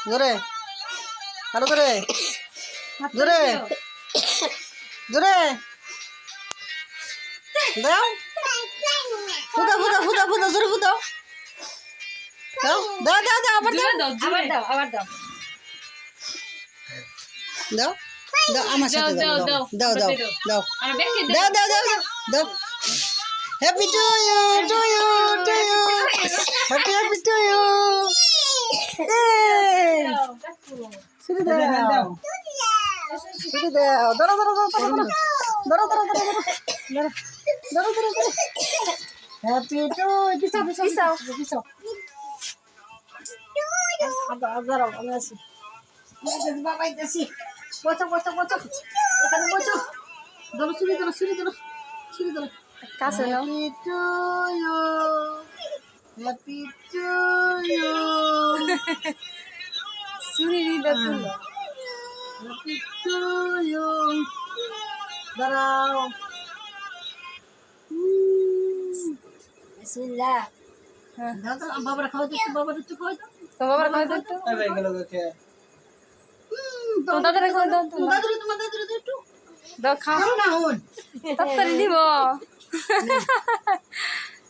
জোরে আরো জোরে জোরে জোরে দাও ফুটা ফুটা ফুটা ফুটা জোরে ফুটাও দাও দাও দাও দাও আবার দাও দাও দাও আমার সাথে দাও দাও দাও দাও দাও দাও দাও দাও দাও happy to you to you to you happy happy to you শুরু দাও শুরু দাও ধরো ধরো ধরো ধরো ধরো ধরো ধরো ধরো ধরো ধরো হ্যাপি টু পিছাও পিছাও পিছাও ধরো আমি আছি বাবাই যাচ্ছি বচো বচো বচো এখানে বচো ধরো শুরু ধরো শুরু ধরো শুরু ধরো কাছে নাও happy to you happy to you শুরু দিদা তুলো হ্যাপি টু ইউ দাঁড়াও বিসমিল্লাহ দাও তো বাবার খাওয়া দিচ্ছি বাবার একটু খাওয়া দাও তো বাবার খাওয়া দাও তো আরে গেল গেছে তো দাদার খাওয়া দাও তো দাদুর তোমার দাদুর একটু দাও খাও না হন তাড়াতাড়ি দিব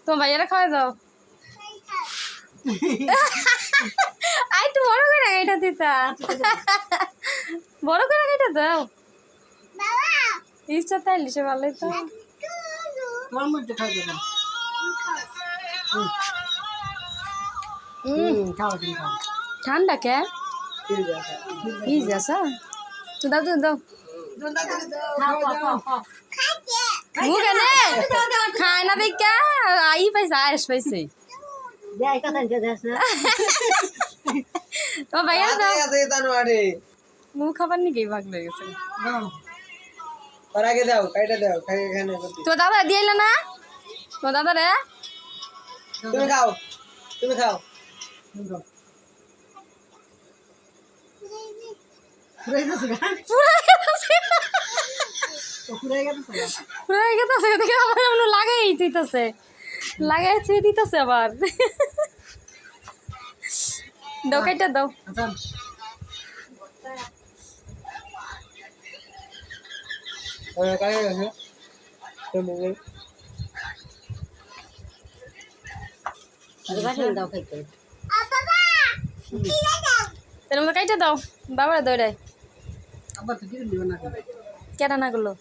তো ভাইয়ারা খাওয়া দাও আই তো বড় করে এটা দিতা বড় করে এটা দাও বাবা ইচ্ছা তাইলে সে ভালোই তো তোমার মধ্যে খাওয়া দাও খাওয়া দিন খাও ঠান্ডা কে কি যাসা তো দাও দাও মুখে নে খায় না দেখা আই পাইছে আয়েস পাইছে তো ভাইয়া দাও মুখ খাবার নাকি ভাগ লেগে গেছে আগে দাও কাইটা দাও খাই এখানে তো দাদা দিয়েলে না তো দাদা রে তুমি খাও তুমি খাও লাগাই দিতেছে আবার দাও কাইটা দাও কাইটা দাও বাবার দৌড়ায় কেটা না করলো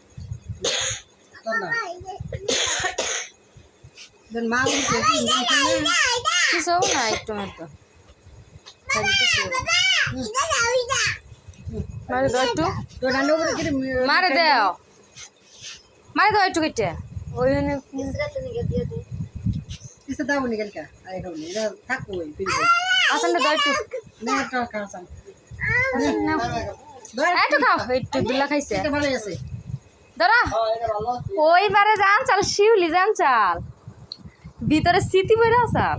কিছু না একটু একটু মারে দাও একটু মারে দাও মারে দাও একটু কেটে ওই আসলে দাও একটু একটু খাও একটু দুলা খাইছে ধরা ওইবারে যান চাল শিউলি যান চাল ভিতরে স্মৃতি বইরা চাল